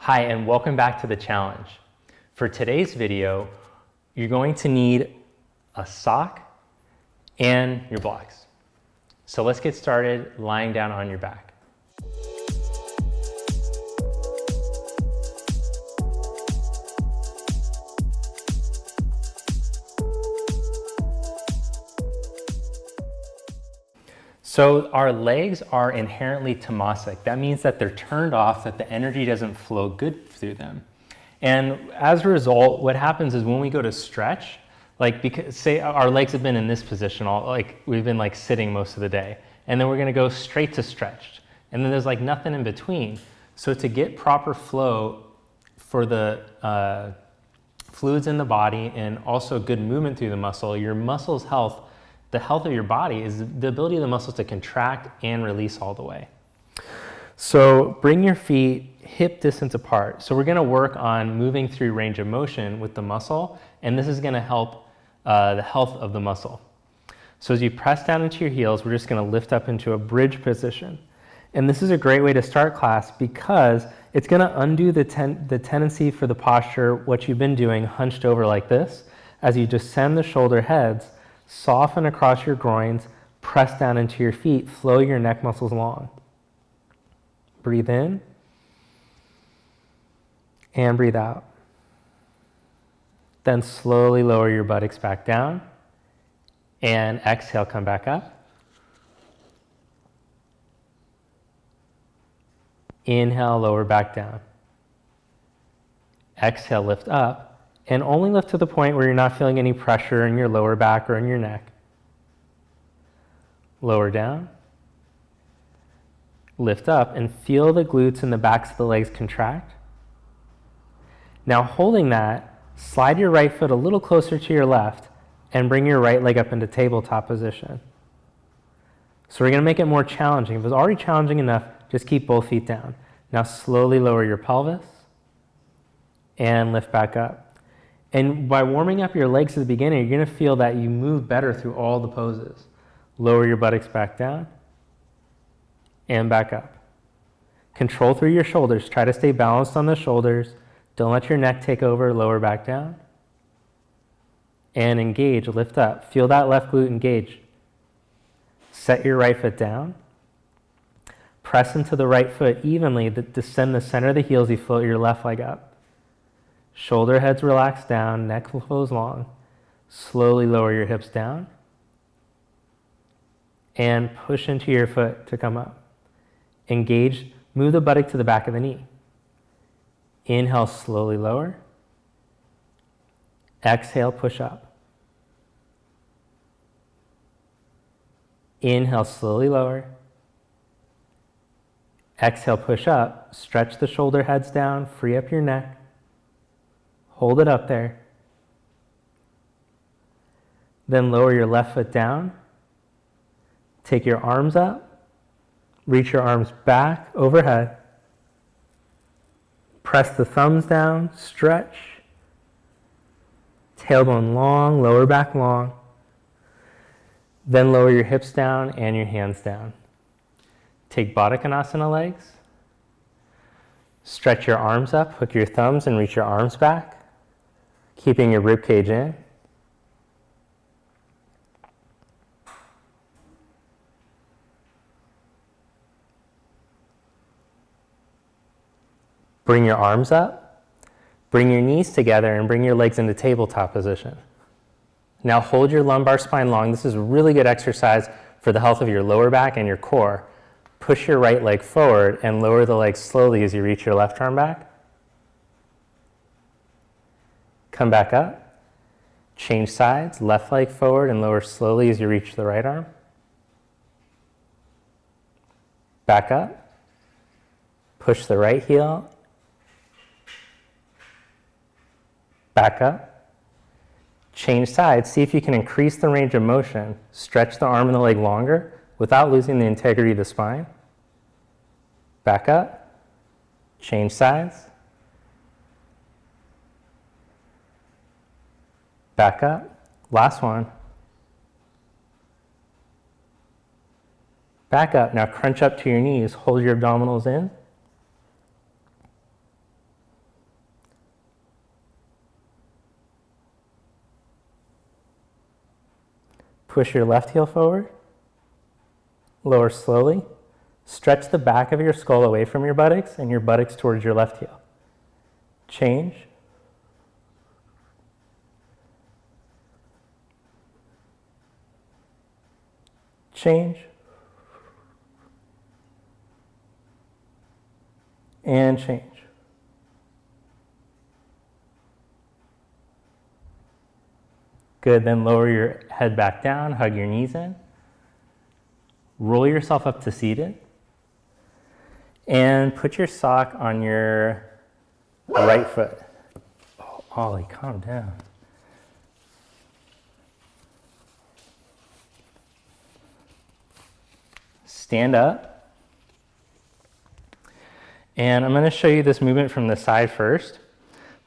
Hi, and welcome back to the challenge. For today's video, you're going to need a sock and your blocks. So let's get started lying down on your back. So our legs are inherently tamasic. That means that they're turned off, that the energy doesn't flow good through them. And as a result, what happens is when we go to stretch, because say our legs have been in this position, we've been sitting most of the day, and then we're gonna go straight to stretched. And then there's nothing in between. So to get proper flow for the fluids in the body and also good movement through the muscle, your muscle's health, the health of your body is the ability of the muscles to contract and release all the way. So bring your feet hip distance apart. So we're gonna work on moving through range of motion with the muscle, and this is gonna help the health of the muscle. So as you press down into your heels, we're just gonna lift up into a bridge position. And this is a great way to start class because it's gonna undo the tendency for the posture, what you've been doing hunched over like this, as you descend the shoulder heads, soften across your groins, press down into your feet, flow your neck muscles long. Breathe in and breathe out. Then slowly lower your buttocks back down and exhale, come back up. Inhale, lower back down. Exhale, lift up. And only lift to the point where you're not feeling any pressure in your lower back or in your neck. Lower down. Lift up and feel the glutes and the backs of the legs contract. Now holding that, slide your right foot a little closer to your left and bring your right leg up into tabletop position. So we're gonna make it more challenging. If it was already challenging enough, just keep both feet down. Now slowly lower your pelvis and lift back up. And by warming up your legs at the beginning, you're gonna feel that you move better through all the poses. Lower your buttocks back down and back up. Control through your shoulders. Try to stay balanced on the shoulders. Don't let your neck take over. Lower back down. And engage, lift up. Feel that left glute engage. Set your right foot down. Press into the right foot evenly. Descend the center of the heels. You float your left leg up. Shoulder heads relax down, neck flows long. Slowly lower your hips down. And push into your foot to come up. Engage, move the buttock to the back of the knee. Inhale, slowly lower. Exhale, push up. Inhale, slowly lower. Exhale, push up. Stretch the shoulder heads down, free up your neck. Hold it up there. Then lower your left foot down. Take your arms up. Reach your arms back overhead. Press the thumbs down, stretch. Tailbone long, lower back long. Then lower your hips down and your hands down. Take Baddha Konasana legs. Stretch your arms up, hook your thumbs and reach your arms back, keeping your rib cage in. Bring your arms up, bring your knees together and bring your legs into tabletop position. Now hold your lumbar spine long. This is a really good exercise for the health of your lower back and your core. Push your right leg forward and lower the leg slowly as you reach your left arm back. Come back up. Change sides, left leg forward and lower slowly as you reach the right arm. Back up. Push the right heel. Back up. Change sides. See if you can increase the range of motion. Stretch the arm and the leg longer without losing the integrity of the spine. Back up. Change sides. Back up. Last one. Back up. Now crunch up to your knees. Hold your abdominals in. Push your left heel forward. Lower slowly. Stretch the back of your skull away from your buttocks and your buttocks towards your left heel. Change. Change. And change. Good, then lower your head back down, hug your knees in. Roll yourself up to seated. And put your sock on your right foot. Oh, Ollie, calm down. Stand up. And I'm going to show you this movement from the side first.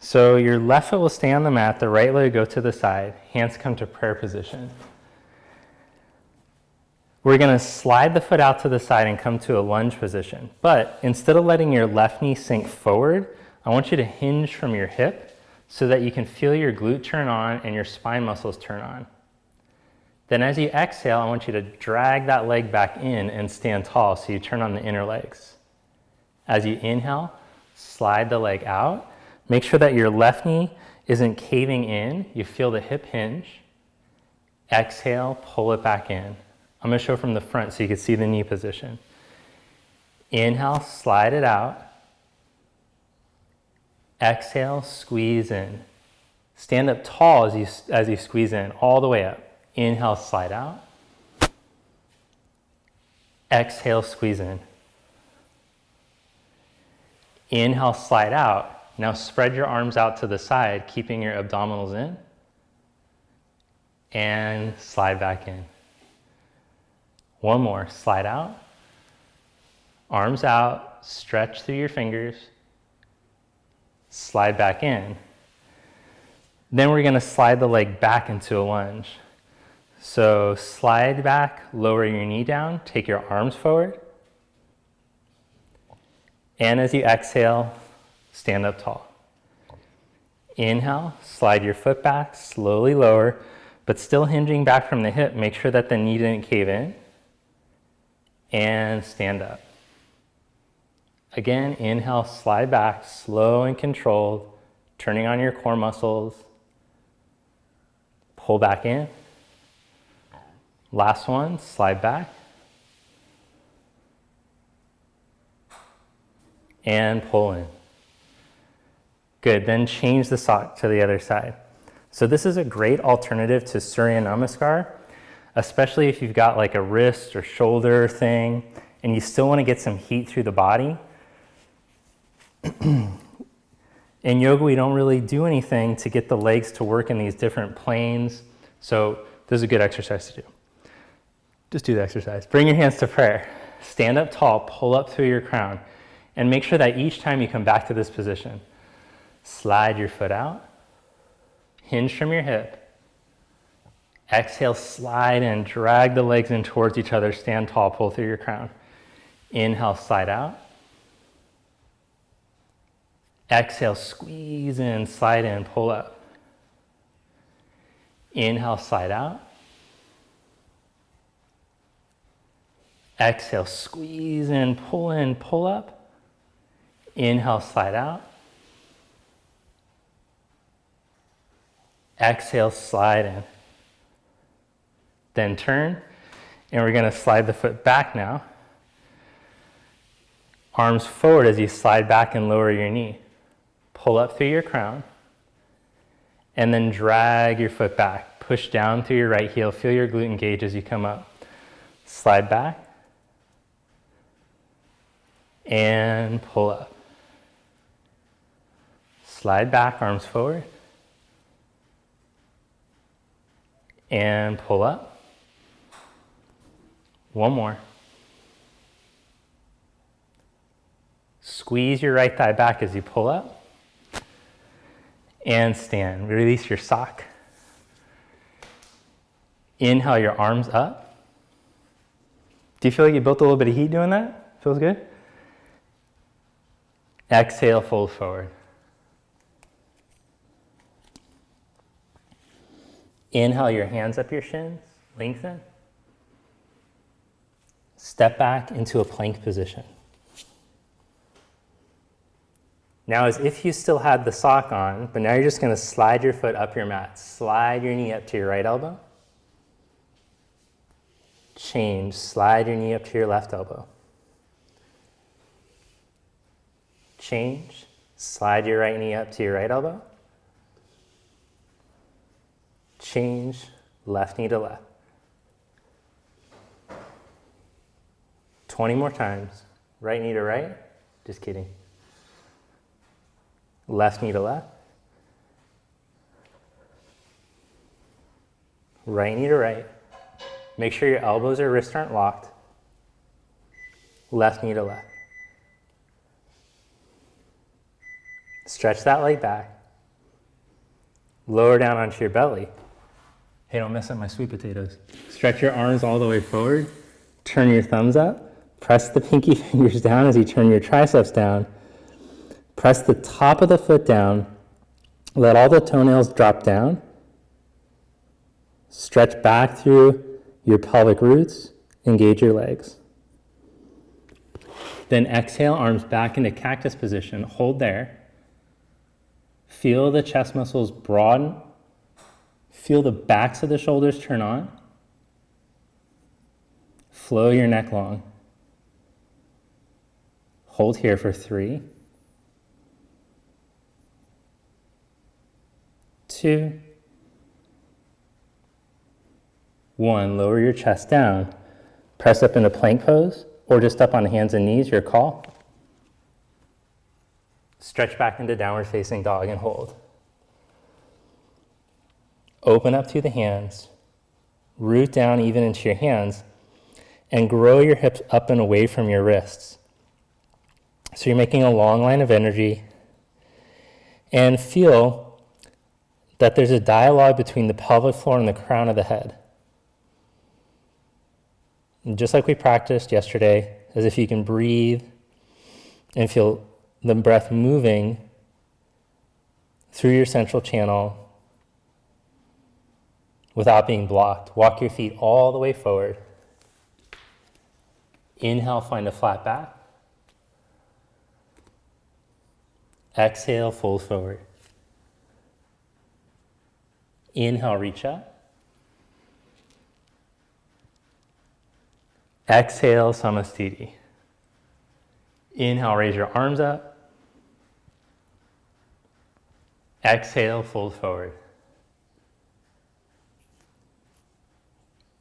So your left foot will stay on the mat, the right leg go to the side, hands come to prayer position. We're going to slide the foot out to the side and come to a lunge position. But instead of letting your left knee sink forward, I want you to hinge from your hip so that you can feel your glute turn on and your spine muscles turn on. Then as you exhale, I want you to drag that leg back in and stand tall so you turn on the inner legs. As you inhale, slide the leg out. Make sure that your left knee isn't caving in. You feel the hip hinge. Exhale, pull it back in. I'm going to show from the front so you can see the knee position. Inhale, slide it out. Exhale, squeeze in. Stand up tall as you squeeze in, all the way up. Inhale, slide out. Exhale, squeeze in. Inhale, slide out. Now spread your arms out to the side, keeping your abdominals in. And slide back in. One more, slide out. Arms out, stretch through your fingers. Slide back in. Then we're going to slide the leg back into a lunge. So slide back, lower your knee down, take your arms forward. And as you exhale, stand up tall. Inhale, slide your foot back, slowly lower, but still hinging back from the hip. Make sure that the knee didn't cave in. And stand up. Again, inhale, slide back, slow and controlled, turning on your core muscles. Pull back in. Last one, slide back. And pull in. Good, then change the sock to the other side. So this is a great alternative to Surya Namaskar, especially if you've got like a wrist or shoulder thing and you still want to get some heat through the body. In yoga, we don't really do anything to get the legs to work in these different planes. So this is a good exercise to do. Just do the exercise. Bring your hands to prayer. Stand up tall, pull up through your crown, and make sure that each time you come back to this position, slide your foot out, hinge from your hip. Exhale, slide and drag the legs in towards each other. Stand tall, pull through your crown. Inhale, slide out. Exhale, squeeze in, slide in, pull up. Inhale, slide out. Exhale, squeeze in, pull up. Inhale, slide out. Exhale, slide in. Then turn, and we're going to slide the foot back now. Arms forward as you slide back and lower your knee. Pull up through your crown, and then drag your foot back. Push down through your right heel. Feel your glute engage as you come up. Slide back, and pull up. Slide back, arms forward, and pull up. One more. Squeeze your right thigh back as you pull up. And stand. Release your sock. Inhale your arms up. Do you feel like you built a little bit of heat doing that? Feels good? Exhale, fold forward. Inhale your hands up your shins. lengthen. Step back into a plank position. Now as if you still had the sock on, but now you're just going to slide your foot up your mat. Slide your knee up to your right elbow. Change, slide your knee up to your left elbow. Change, slide your right knee up to your right elbow. Change, left knee to left. 20 more times. Right knee to right. Just kidding. Left knee to left. Right knee to right. Make sure your elbows or wrists aren't locked. Left knee to left. Stretch that leg back. Lower down onto your belly. Hey, don't mess up my sweet potatoes. Stretch your arms all the way forward. Turn your thumbs up. Press the pinky fingers down as you turn your triceps down. Press the top of the foot down. Let all the toenails drop down. Stretch back through your pelvic roots. Engage your legs. Then exhale, arms back into cactus position. Hold there. Feel the chest muscles broaden. Feel the backs of the shoulders turn on. Flow your neck long. Hold here for 3, 2, 1. Lower your chest down. Press up into plank pose or just up on hands and knees, your call. Stretch back into downward facing dog and hold. Open up through the hands. Root down even into your hands and grow your hips up and away from your wrists. So you're making a long line of energy, and feel that there's a dialogue between the pelvic floor and the crown of the head. And just like we practiced yesterday, as if you can breathe and feel the breath moving through your central channel without being blocked. Walk your feet all the way forward. Inhale, find a flat back. Exhale, fold forward. Inhale, reach up. Exhale, Samastiti. Inhale, raise your arms up. Exhale, fold forward.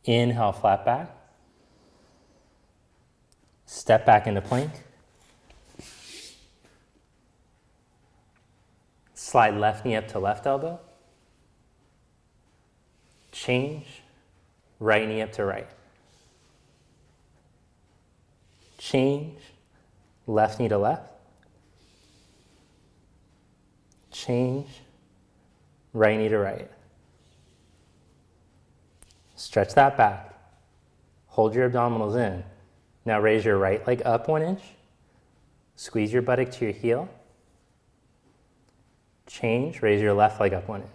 Inhale, flat back. Step back into plank. Slide left knee up to left elbow. Change. Right knee up to right. Change. Left knee to left. Change. Right knee to right. Stretch that back. Hold your abdominals in. Now raise your right leg up 1 inch. Squeeze your buttock to your heel. Change, raise your left leg up 1 inch.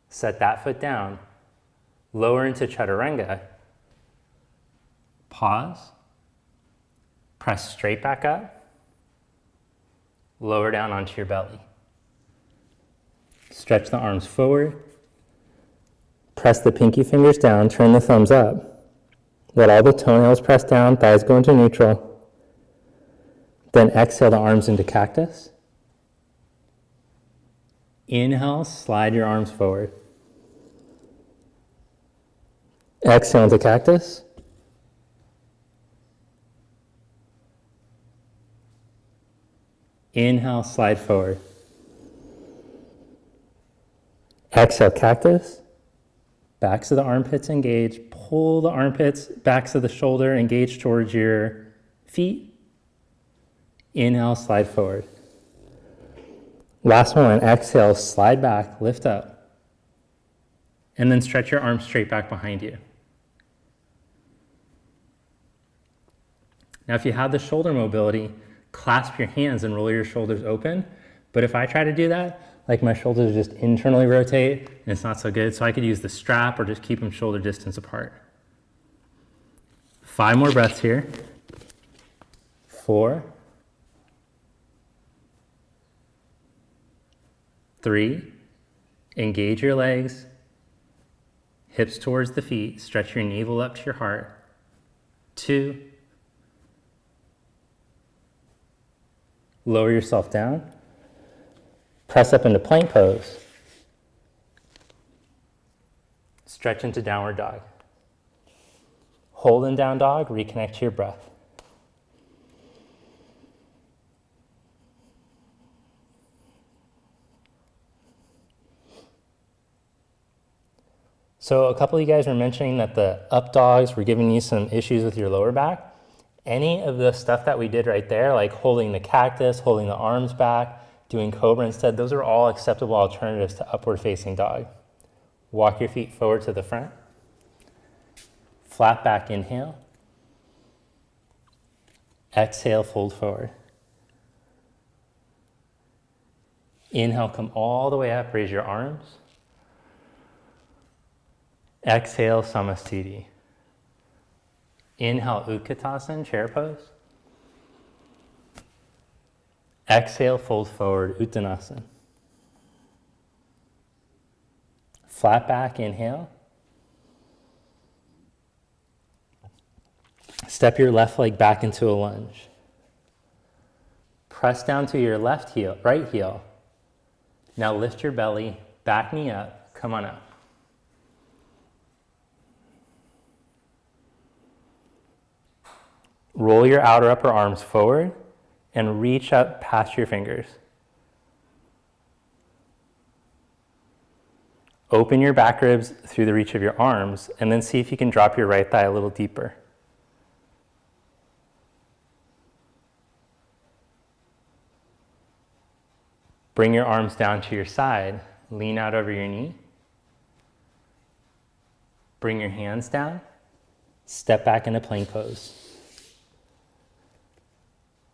Set that foot down. Lower into Chaturanga. Pause. Press straight back up. Lower down onto your belly. Stretch the arms forward. Press the pinky fingers down, turn the thumbs up. Let all the toenails press down, thighs go into neutral. Then exhale the arms into cactus. Inhale, slide your arms forward. Exhale into cactus. Inhale, slide forward. Exhale, cactus. Backs of the armpits engage. Pull the armpits, backs of the shoulder engage towards your feet. Inhale, slide forward. Last one, exhale, slide back, lift up. And then stretch your arms straight back behind you. Now if you have the shoulder mobility, clasp your hands and roll your shoulders open. But if I try to do that, like my shoulders just internally rotate and it's not so good. So I could use the strap or just keep them shoulder distance apart. 5 more breaths here. 4, 3, engage your legs, hips towards the feet, stretch your navel up to your heart. 2, lower yourself down, press up into plank pose, stretch into downward dog. Hold in down dog, reconnect to your breath. So a couple of you guys were mentioning that the up dogs were giving you some issues with your lower back. Any of the stuff that we did right there, like holding the cactus, holding the arms back, doing cobra instead, those are all acceptable alternatives to upward facing dog. Walk your feet forward to the front. Flat back inhale. Exhale, fold forward. Inhale, come all the way up, raise your arms. Exhale, Samastiti. Inhale, Utkatasana, chair pose. Exhale, fold forward, Uttanasana. Flat back, inhale. Step your left leg back into a lunge. Press down to your left heel, right heel. Now lift your belly, back knee up, come on up. Roll your outer upper arms forward and reach up past your fingers. Open your back ribs through the reach of your arms and then see if you can drop your right thigh a little deeper. Bring your arms down to your side, lean out over your knee. Bring your hands down, step back into plank pose.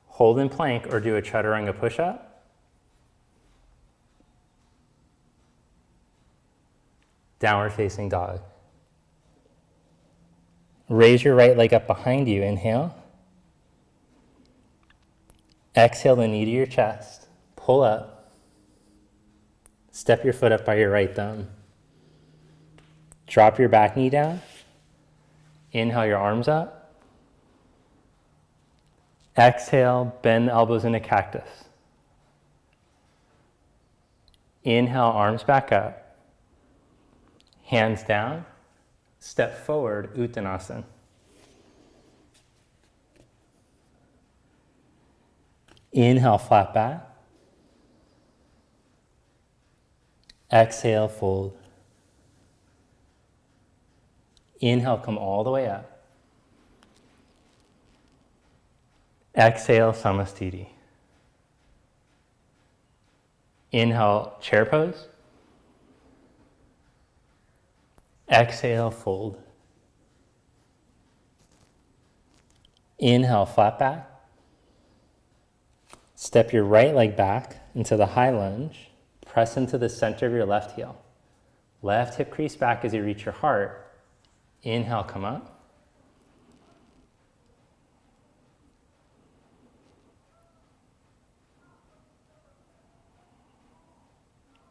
Hold in plank or do a chaturanga push-up. Downward facing dog. Raise your right leg up behind you, inhale. Exhale the knee to your chest, pull up. Step your foot up by your right thumb. Drop your back knee down. Inhale your arms up. Exhale, bend the elbows into cactus. Inhale, arms back up. Hands down. Step forward, Uttanasana. Inhale, flat back. Exhale, fold. Inhale, come all the way up. Exhale, Samastiti. Inhale, chair pose. Exhale, fold. Inhale, flat back. Step your right leg back into the high lunge. Press into the center of your left heel. Left hip crease back as you reach your heart. Inhale, come up.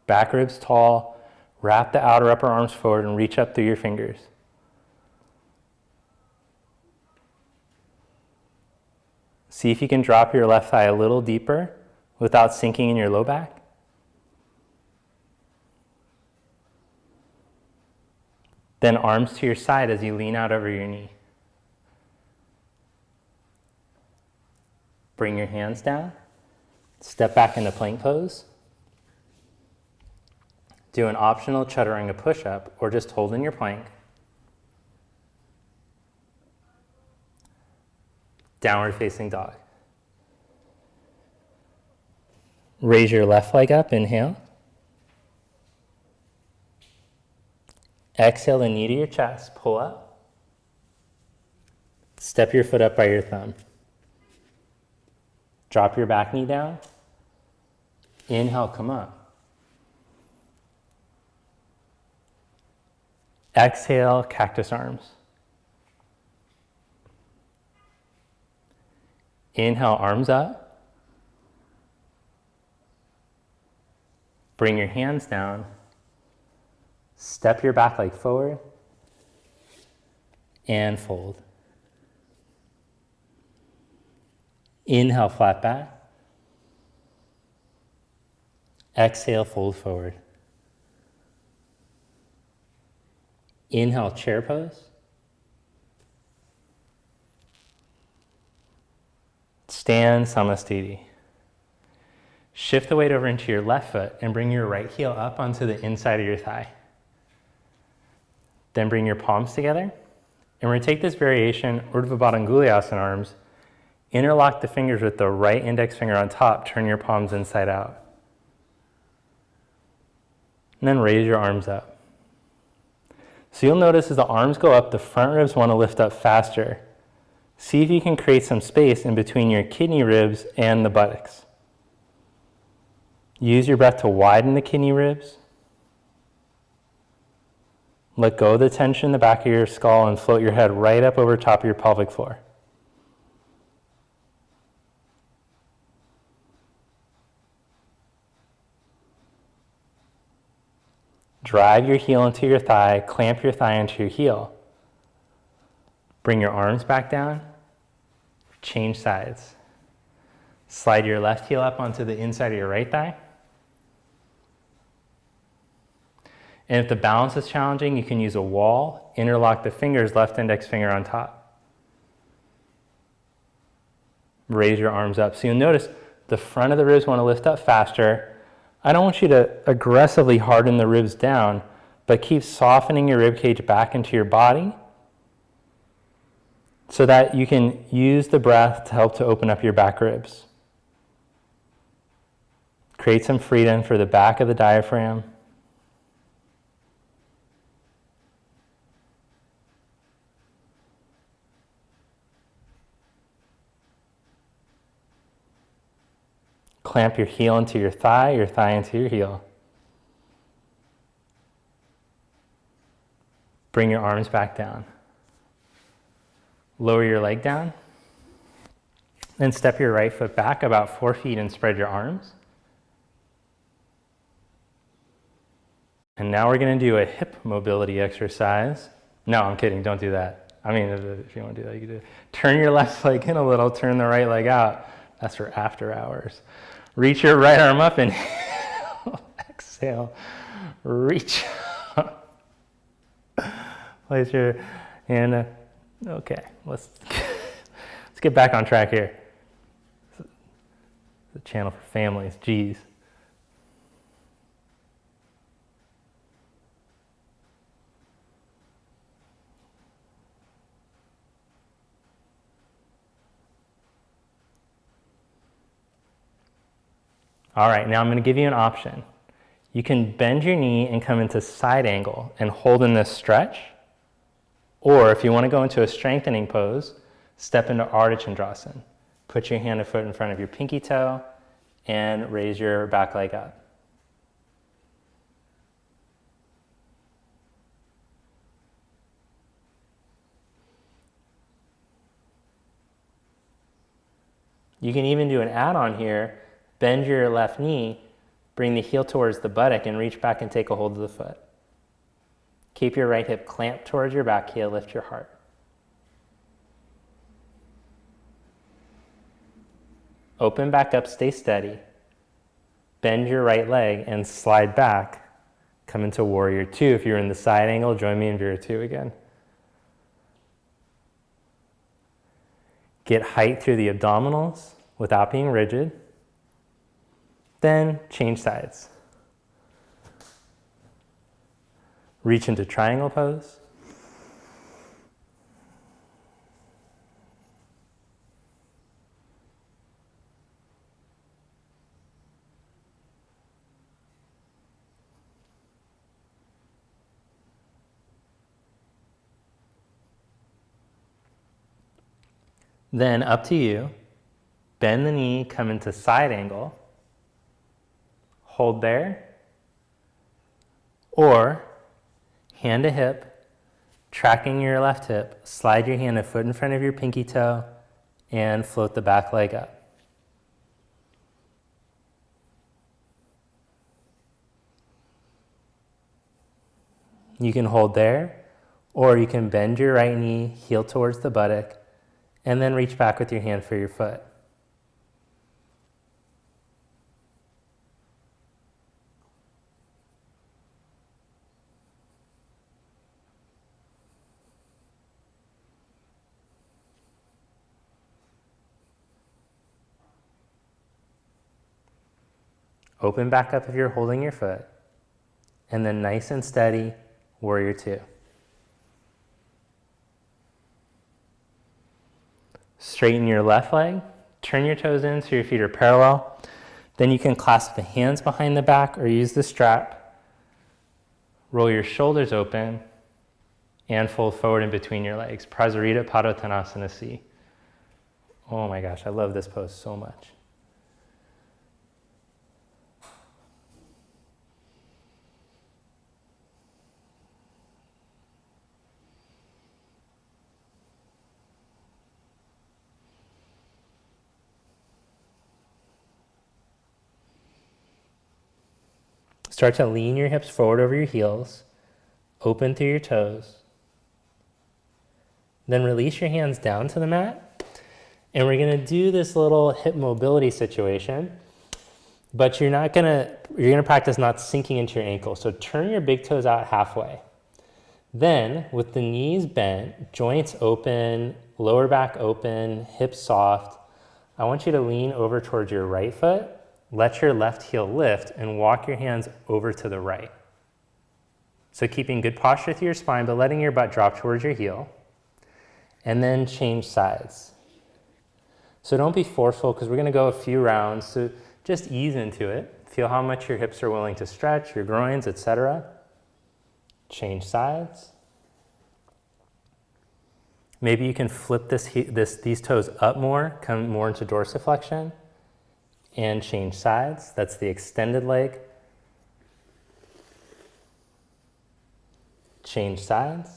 Back ribs tall, wrap the outer upper arms forward and reach up through your fingers. See if you can drop your left thigh a little deeper without sinking in your low back. Then arms to your side as you lean out over your knee. Bring your hands down, step back into plank pose. Do an optional chaturanga push-up or just hold in your plank. Downward facing dog. Raise your left leg up, inhale. Exhale the knee to your chest, pull up. Step your foot up by your thumb. Drop your back knee down. Inhale, come up. Exhale, cactus arms. Inhale, arms up. Bring your hands down. Step your back leg forward. And fold. Inhale, flat back. Exhale, fold forward. Inhale, chair pose. Stand Samasthiti. Shift the weight over into your left foot and bring your right heel up onto the inside of your thigh. Then bring your palms together. And we're going to take this variation, Urdhva Badangulyasana arms, interlock the fingers with the right index finger on top, turn your palms inside out. And then raise your arms up. So you'll notice as the arms go up, the front ribs want to lift up faster. See if you can create some space in between your kidney ribs and the buttocks. Use your breath to widen the kidney ribs. Let go of the tension in the back of your skull and float your head right up over top of your pelvic floor. Drive your heel into your thigh, clamp your thigh into your heel. Bring your arms back down, change sides. Slide your left heel up onto the inside of your right thigh. And if the balance is challenging, you can use a wall, interlock the fingers, left index finger on top. Raise your arms up. So you'll notice the front of the ribs want to lift up faster. I don't want you to aggressively harden the ribs down, but keep softening your rib cage back into your body so that you can use the breath to help to open up your back ribs. Create some freedom for the back of the diaphragm. Clamp your heel into your thigh into your heel. Bring your arms back down. Lower your leg down. Then step your right foot back about 4 feet and spread your arms. And now we're going to do a hip mobility exercise. No, I'm kidding. Don't do that. I mean, if you want to do that, you can do it. Turn your left leg in a little. Turn the right leg out. That's for after hours. Reach your right arm up and exhale. Reach up. Place your hand. Okay, let's get back on track here. The channel for families. Geez. All right, now I'm going to give you an option. You can bend your knee and come into side angle and hold in this stretch. Or if you want to go into a strengthening pose, step into Ardha Chandrasana. Put your hand and foot in front of your pinky toe and raise your back leg up. You can even do an add-on here. Bend your left knee, bring the heel towards the buttock and reach back and take a hold of the foot. Keep your right hip clamped towards your back heel, lift your heart. Open back up, stay steady. Bend your right leg and slide back. Come into Warrior Two. If you're in the side angle, join me in Warrior Two again. Get height through the abdominals without being rigid. Then change sides. Reach into triangle pose. Then up to you. Bend the knee, come into side angle. Hold there. Or hand to hip, Tracking your left hip, slide your hand a foot in front of your pinky toe and float the back leg up. You can hold there, or you can bend your right knee, heel towards the buttock, and then reach back with your hand for your foot. Open back up if you're holding your foot, and then nice and steady, warrior two. Straighten your left leg, turn your toes in so your feet are parallel. Then you can clasp the hands behind the back or use the strap. Roll your shoulders open and fold forward in between your legs. Prasarita Padottanasana C. Oh my gosh, I love this pose so much. Start to lean your hips forward over your heels, open through your toes. Then release your hands down to the mat. And we're gonna do this little hip mobility situation, but you're gonna practice not sinking into your ankle. So turn your big toes out halfway. Then with the knees bent, joints open, lower back open, hips soft, I want you to lean over towards your right foot. Let your left heel lift and walk your hands over to the right. So keeping good posture through your spine, but letting your butt drop towards your heel. And then change sides. So don't be forceful because we're going to go a few rounds. So just ease into it. Feel how much your hips are willing to stretch, your groins, etc. Change sides. Maybe you can flip these toes up more, come more into dorsiflexion. And change sides. That's the extended leg. Change sides.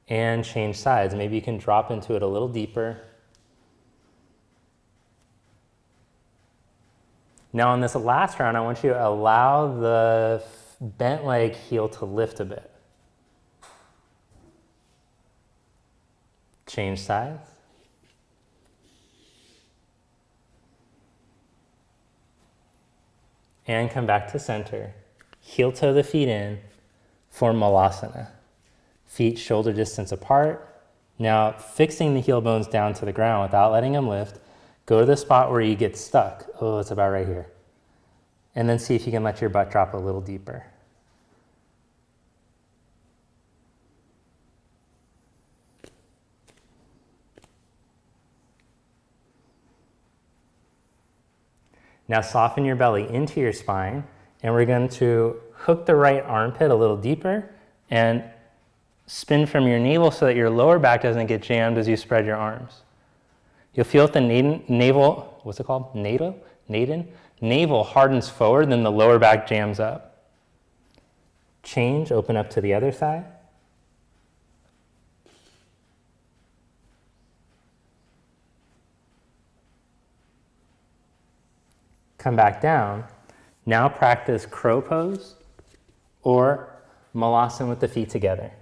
And change sides. Maybe you can drop into it a little deeper. Now on this last round, I want you to allow the bent leg heel to lift a bit. Change sides. And come back to center. Heel toe the feet in for Malasana. Feet shoulder distance apart. Now fixing the heel bones down to the ground without letting them lift. Go to the spot where you get stuck. Oh, it's about right here. And then see if you can let your butt drop a little deeper. Now soften your belly into your spine, and we're going to hook the right armpit a little deeper and spin from your navel so that your lower back doesn't get jammed as you spread your arms. You'll feel if the navel, what's it called? Navel hardens forward, then the lower back jams up. Change, open up to the other side. Come back down. Now practice crow pose or Malasana with the feet together.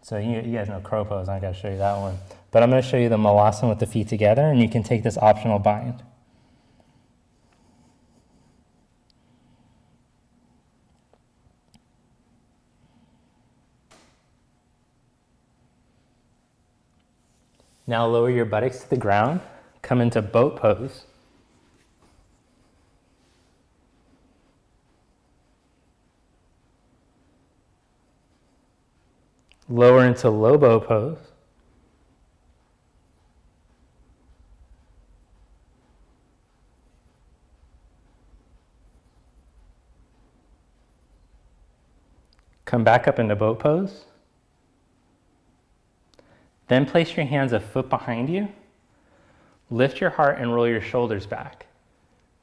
So you guys know crow pose, I gotta show you that one. But I'm gonna show you the Malasana with the feet together, and you can take this optional bind. Now lower your buttocks to the ground, come into boat pose. Lower into low bow pose. Come back up into boat pose. Then place your hands a foot behind you. Lift your heart and roll your shoulders back.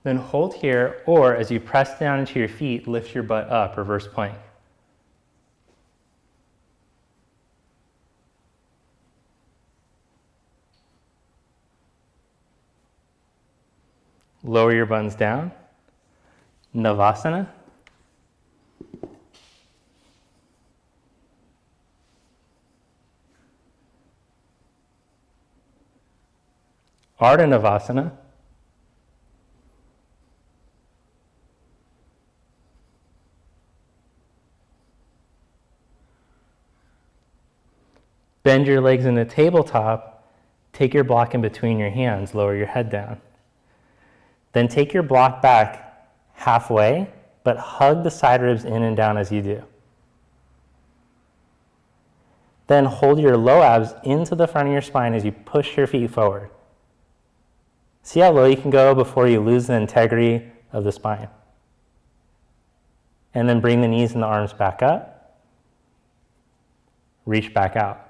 Then hold here, or as you press down into your feet, lift your butt up, reverse plank. Lower your buns down. Navasana. Ardha Navasana. Bend your legs in the tabletop. Take your block in between your hands. Lower your head down. Then take your block back halfway, but hug the side ribs in and down as you do. Then hold your low abs into the front of your spine as you push your feet forward. See how low you can go before you lose the integrity of the spine. And then bring the knees and the arms back up. Reach back out.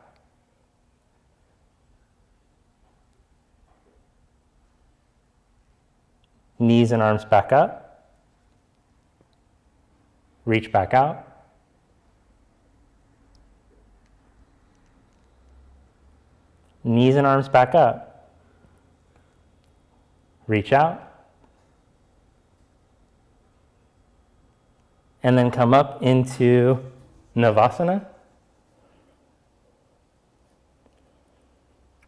Knees and arms back up. Reach back out. Knees and arms back up. Reach out. And then come up into Navasana.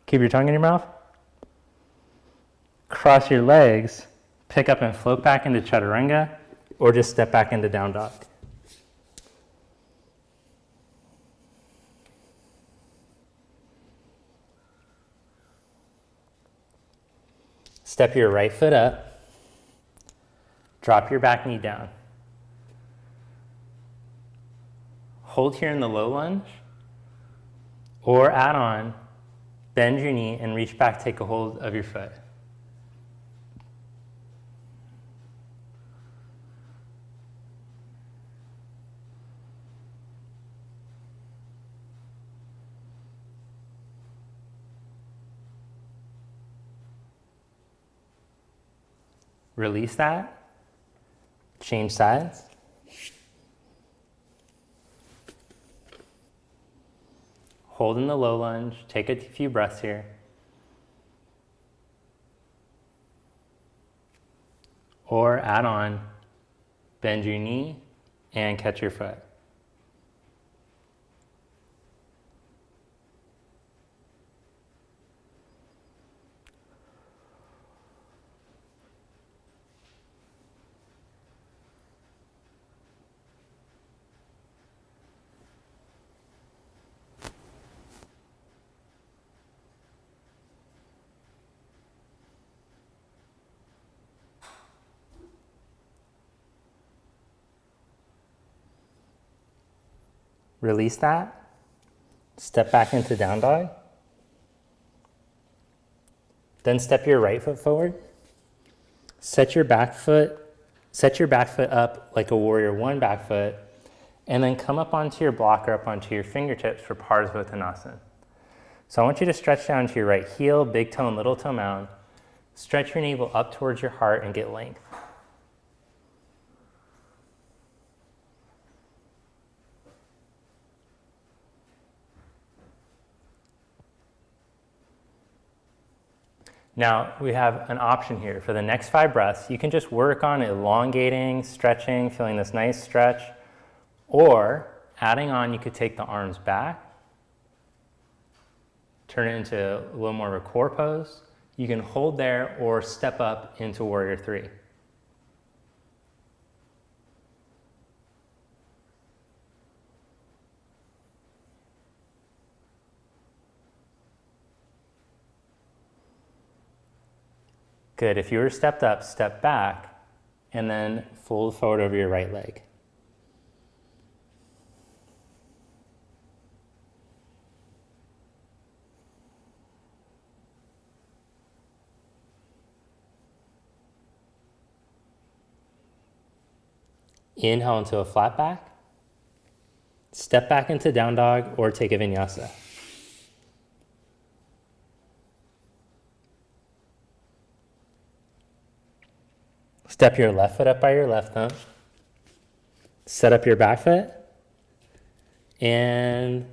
Keep your tongue in your mouth. Cross your legs. Pick up and float back into Chaturanga, or just step back into Down Dog. Step your right foot up. Drop your back knee down. Hold here in the low lunge, or add on, bend your knee and reach back, take a hold of your foot. Release that. Change sides. Hold in the low lunge. Take a few breaths here. Or add on, bend your knee and catch your foot. Release that. Step back into Down Dog. Then step your right foot forward. Set your back foot up like a warrior one back foot, and then come up onto your block or up onto your fingertips for Parsvottanasana. So I want you to stretch down to your right heel, big toe and little toe mound. Stretch your navel up towards your heart and get length. Now, we have an option here. For the next 5 breaths, you can just work on elongating, stretching, feeling this nice stretch, or adding on, you could take the arms back, turn it into a little more of a core pose. You can hold there or step up into Warrior 3. Good. If you were stepped up, step back, and then fold forward over your right leg. Inhale into a flat back. Step back into Down Dog or take a Vinyasa. Step your left foot up by your left thumb. Set up your back foot. And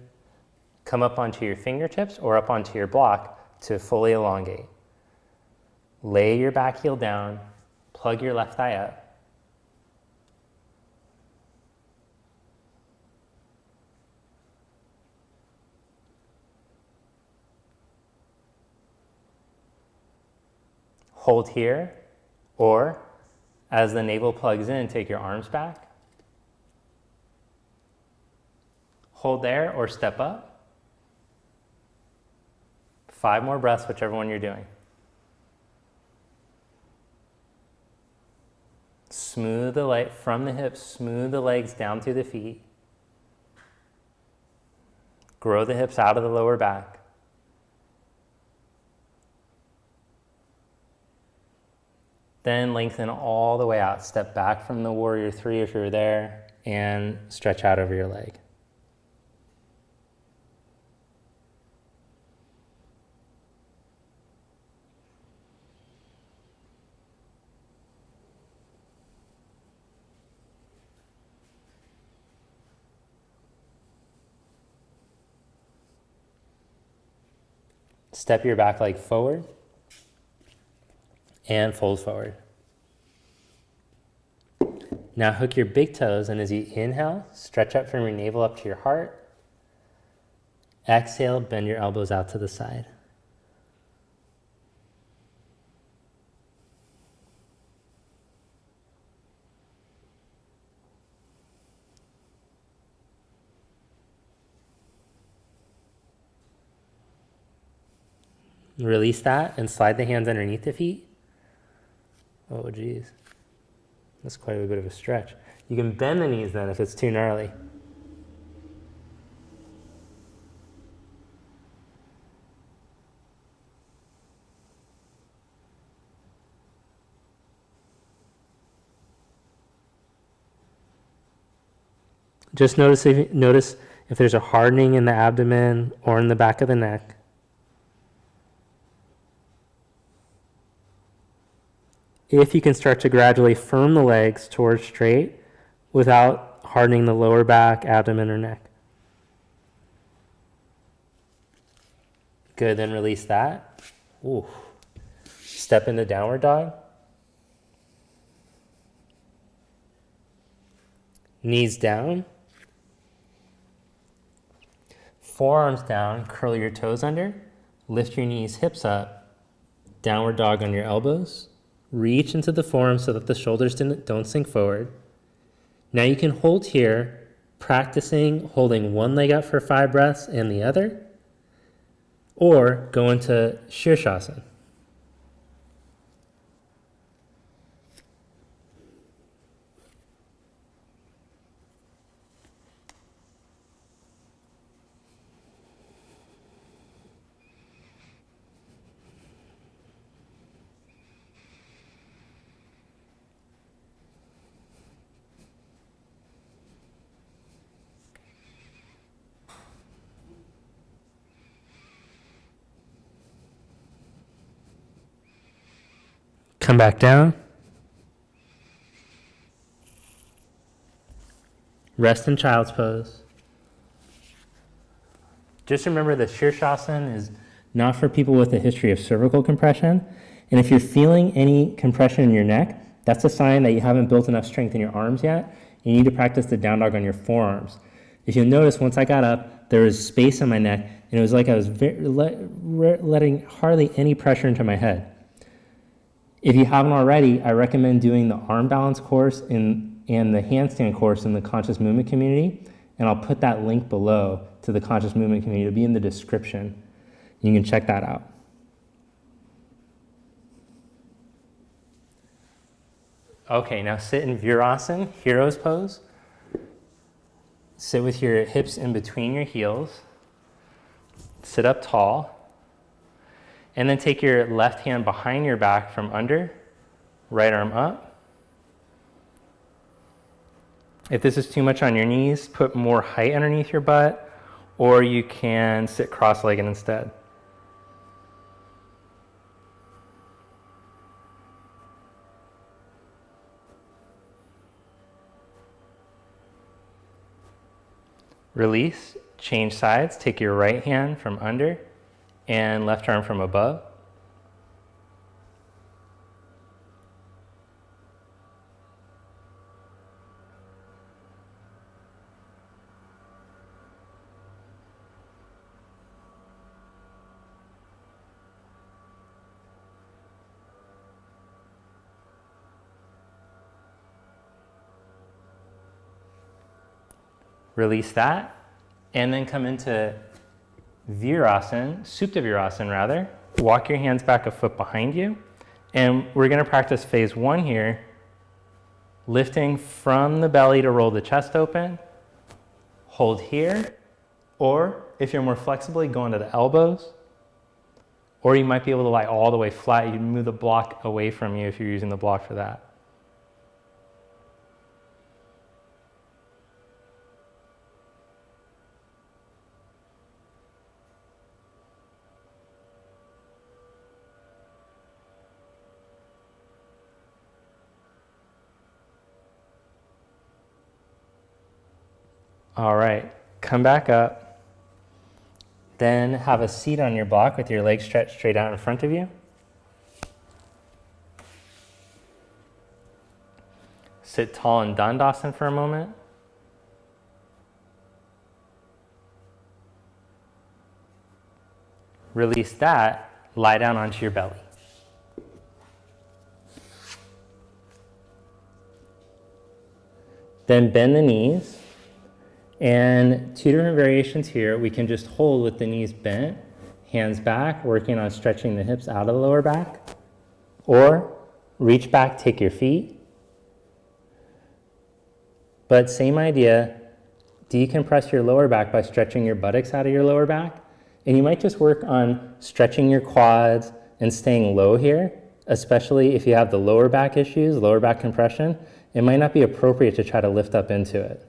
come up onto your fingertips or up onto your block to fully elongate. Lay your back heel down. Plug your left thigh up. Hold here, or as the navel plugs in, take your arms back. Hold there or step up. 5 more breaths, whichever one you're doing. Smooth the leg from the hips, smooth the legs down through the feet. Grow the hips out of the lower back. Then lengthen all the way out. Step back from the warrior 3 if you're there, and stretch out over your leg. Step your back leg forward and fold forward. Now hook your big toes, and as you inhale, stretch up from your navel up to your heart. Exhale, bend your elbows out to the side. Release that and slide the hands underneath the feet. Oh, geez. That's quite a bit of a stretch. You can bend the knees then if it's too gnarly. Just notice if there's a hardening in the abdomen or in the back of the neck. If you can start to gradually firm the legs towards straight without hardening the lower back, abdomen, or neck. Good, then release that. Ooh. Step into downward dog. Knees down. Forearms down, curl your toes under. Lift your knees, hips up. Downward dog on your elbows. Reach into the forearms so that the shoulders don't sink forward. Now you can hold here, practicing holding one leg up for 5 breaths and the other, or go into Shirshasana. Come back down. Rest in child's pose. Just remember that Shirshasana is not for people with a history of cervical compression. And if you're feeling any compression in your neck, that's a sign that you haven't built enough strength in your arms yet. You need to practice the down dog on your forearms. If you'll notice, once I got up, there was space in my neck, and it was like I was letting hardly any pressure into my head. If you haven't already, I recommend doing the arm balance course and the handstand course in the conscious movement community, and I'll put that link below to the conscious movement community. It'll be in the description. You can check that out. Okay, now sit in Virasana, hero's pose. Sit with your hips in between your heels. Sit up tall. And then take your left hand behind your back from under, right arm up. If this is too much on your knees, put more height underneath your butt, or you can sit cross-legged instead. Release, change sides, take your right hand from under and left arm from above. Release that, and then come into Virasana, Supta Virasana rather. Walk your hands back a foot behind you, and we're going to practice phase 1 here, lifting from the belly to roll the chest open. Hold here, or if you're more flexible, you go into the elbows, or you might be able to lie all the way flat. You can move the block away from you if you're using the block for that. All right, come back up. Then have a seat on your block with your legs stretched straight out in front of you. Sit tall in Dandasana for a moment. Release that, lie down onto your belly. Then bend the knees. And 2 different variations here. We can just hold with the knees bent, hands back, working on stretching the hips out of the lower back. Or reach back, take your feet. But same idea, decompress your lower back by stretching your buttocks out of your lower back. And you might just work on stretching your quads and staying low here, especially if you have the lower back issues, lower back compression. It might not be appropriate to try to lift up into it.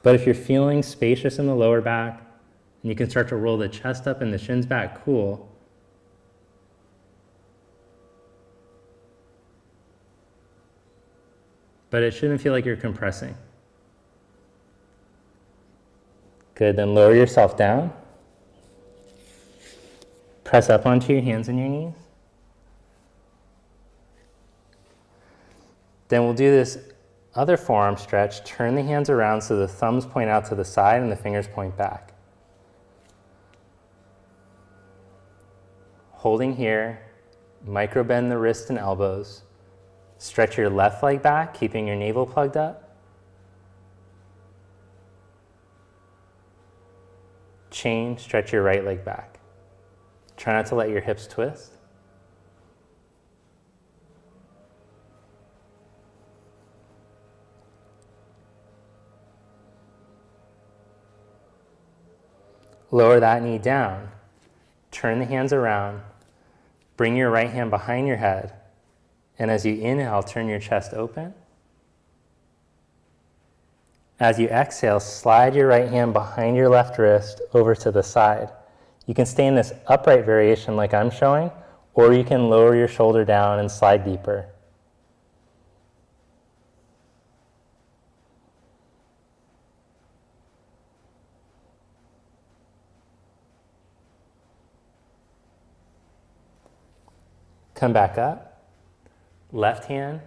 But if you're feeling spacious in the lower back, and you can start to roll the chest up and the shins back, cool. But it shouldn't feel like you're compressing. Good, then lower yourself down. Press up onto your hands and your knees. Then we'll do this other forearm stretch. Turn the hands around so the thumbs point out to the side and the fingers point back. Holding here, micro bend the wrists and elbows. Stretch your left leg back, keeping your navel plugged up. Change, stretch your right leg back. Try not to let your hips twist. Lower that knee down. Turn the hands around. Bring your right hand behind your head. And as you inhale, turn your chest open. As you exhale, slide your right hand behind your left wrist over to the side. You can stay in this upright variation like I'm showing, or you can lower your shoulder down and slide deeper. Come back up. Left hand.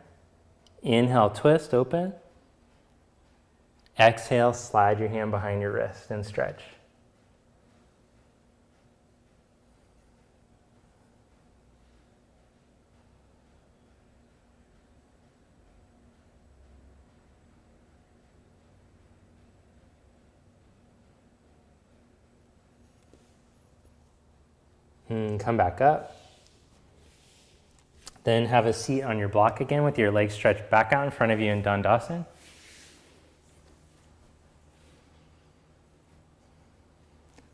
Inhale, twist, open. Exhale, slide your hand behind your wrist and stretch. Come back up. Then have a seat on your block again with your legs stretched back out in front of you in Dandasana.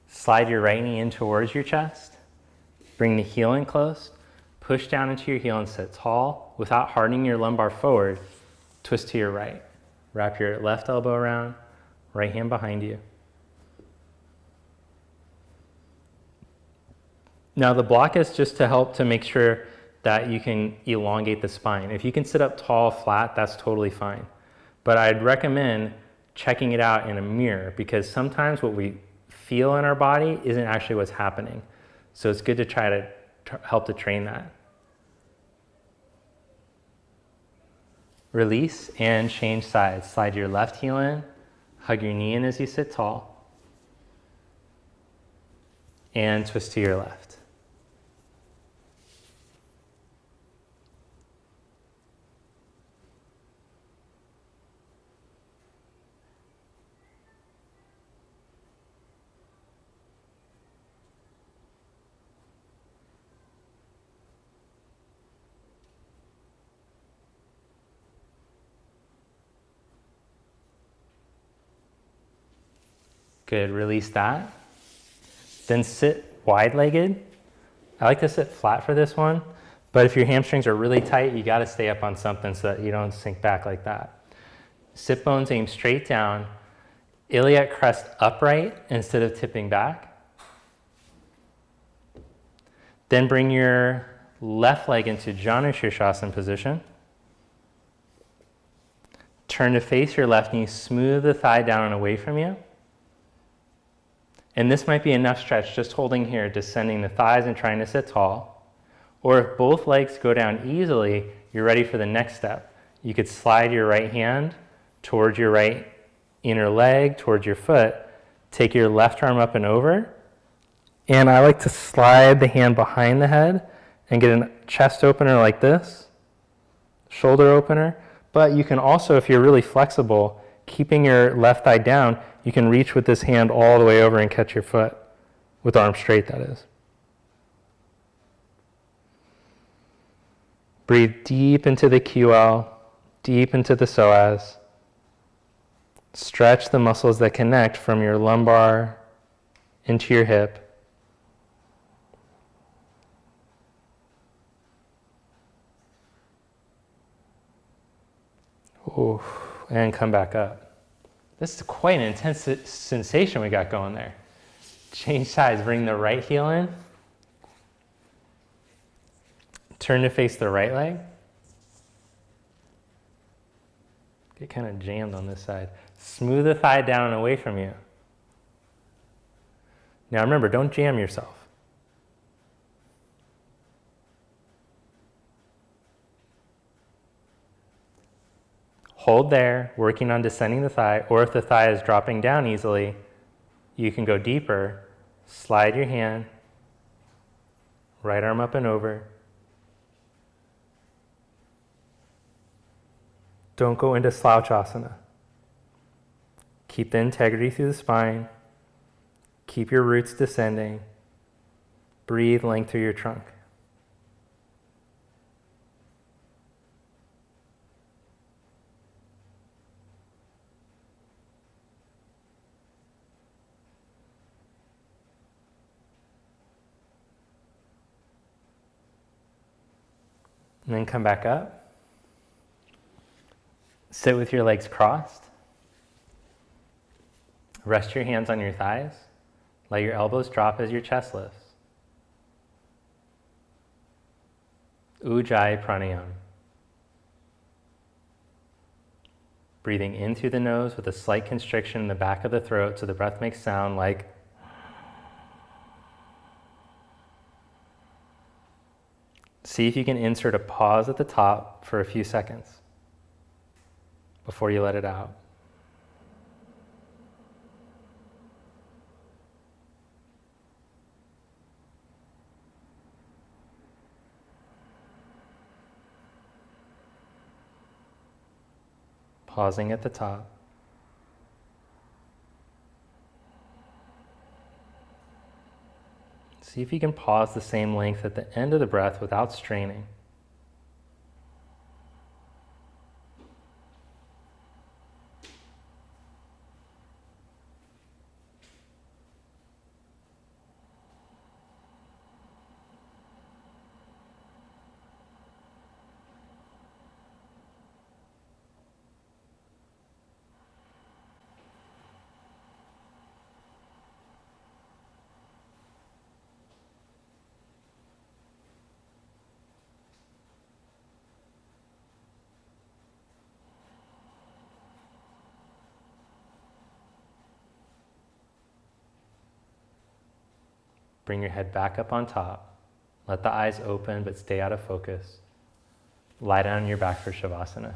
Slide your right knee in towards your chest. Bring the heel in close. Push down into your heel and sit tall. Without hardening your lumbar forward, twist to your right. Wrap your left elbow around, right hand behind you. Now the block is just to help to make sure that you can elongate the spine. If you can sit up tall, flat, that's totally fine. But I'd recommend checking it out in a mirror, because sometimes what we feel in our body isn't actually what's happening. So it's good to try to help to train that. Release and change sides. Slide your left heel in, hug your knee in as you sit tall, and twist to your left. Good, release that. Then sit wide-legged. I like to sit flat for this one, but if your hamstrings are really tight, you gotta stay up on something so that you don't sink back like that. Sit bones aim straight down, iliac crest upright instead of tipping back. Then bring your left leg into Janu Shirshasana position. Turn to face your left knee, smooth the thigh down and away from you. And this might be enough stretch, just holding here, descending the thighs and trying to sit tall. Or if both legs go down easily, you're ready for the next step. You could slide your right hand towards your right inner leg, towards your foot. Take your left arm up and over. And I like to slide the hand behind the head and get a chest opener like this, shoulder opener. But you can also, if you're really flexible, keeping your left thigh down, you can reach with this hand all the way over and catch your foot, with arms straight, that is. Breathe deep into the QL, deep into the psoas. Stretch the muscles that connect from your lumbar into your hip. Ooh, and come back up. This is quite an intense sensation we got going there. Change sides, bring the right heel in. Turn to face the right leg. Get kind of jammed on this side. Smooth the thigh down and away from you. Now remember, don't jam yourself. Hold there, working on descending the thigh, or if the thigh is dropping down easily, you can go deeper. Slide your hand, right arm up and over. Don't go into slouchasana. Keep the integrity through the spine. Keep your roots descending. Breathe length through your trunk. And then come back up. Sit with your legs crossed. Rest your hands on your thighs. Let your elbows drop as your chest lifts. Ujjayi pranayama. Breathing in through the nose with a slight constriction in the back of the throat so the breath makes sound like. See if you can insert a pause at the top for a few seconds before you let it out. Pausing at the top. See if you can pause the same length at the end of the breath without straining. Bring your head back up on top. Let the eyes open, but stay out of focus. Lie down on your back for Savasana.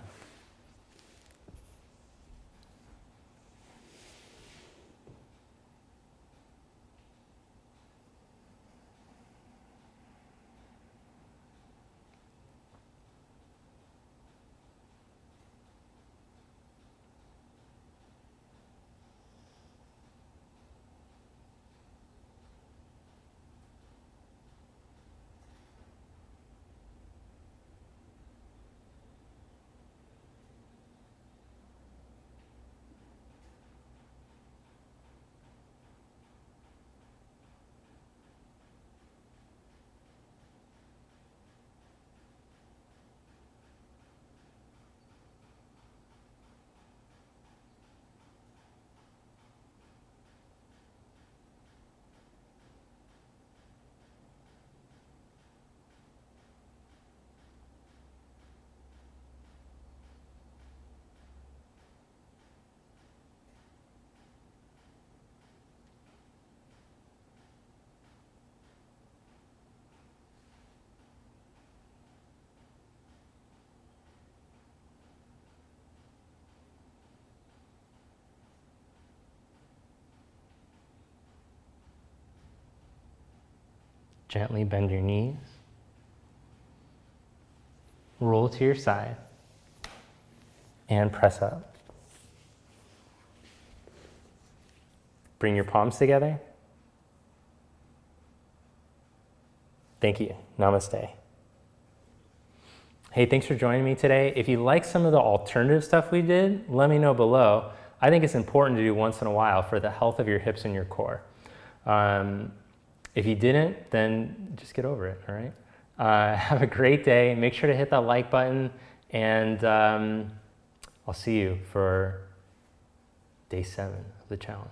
Gently bend your knees. Roll to your side. And press up. Bring your palms together. Thank you. Namaste. Hey, thanks for joining me today. If you like some of the alternative stuff we did, let me know below. I think it's important to do once in a while for the health of your hips and your core. If you didn't, then just get over it, all right? Have a great day. Make sure to hit that like button, and I'll see you for day 7 of the challenge.